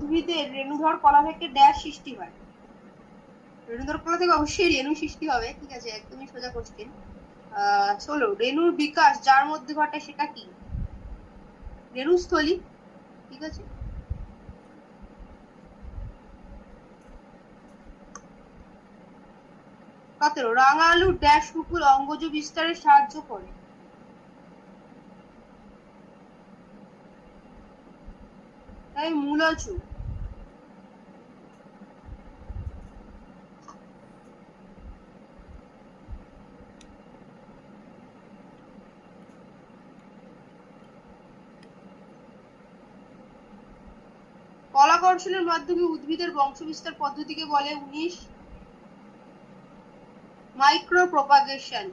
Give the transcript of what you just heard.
উদ্ভিদের রেণুধর কলা থেকে ড্যাশ সৃষ্টি হয়? রেণুধর কলা থেকে অবশ্যই রেণু সৃষ্টি হবে, ঠিক আছে, একদমই সোজা কোশ্চেন। চলো, রেণুর বিকাশ যার মধ্যে ঘটে সেটা কি? রেণুস্থলী, ঠিক আছে। কাতেরো, রাঙা আলু ড্যাশ মুকুল অঙ্গজ বিস্তারে সাহায্য করে? তাই মূলাচু। কলাকর্ষণের মাধ্যমে উদ্ভিদের বংশবিস্তার পদ্ধতিকে বলে 19 মাইক্রো প্রপাগেশন।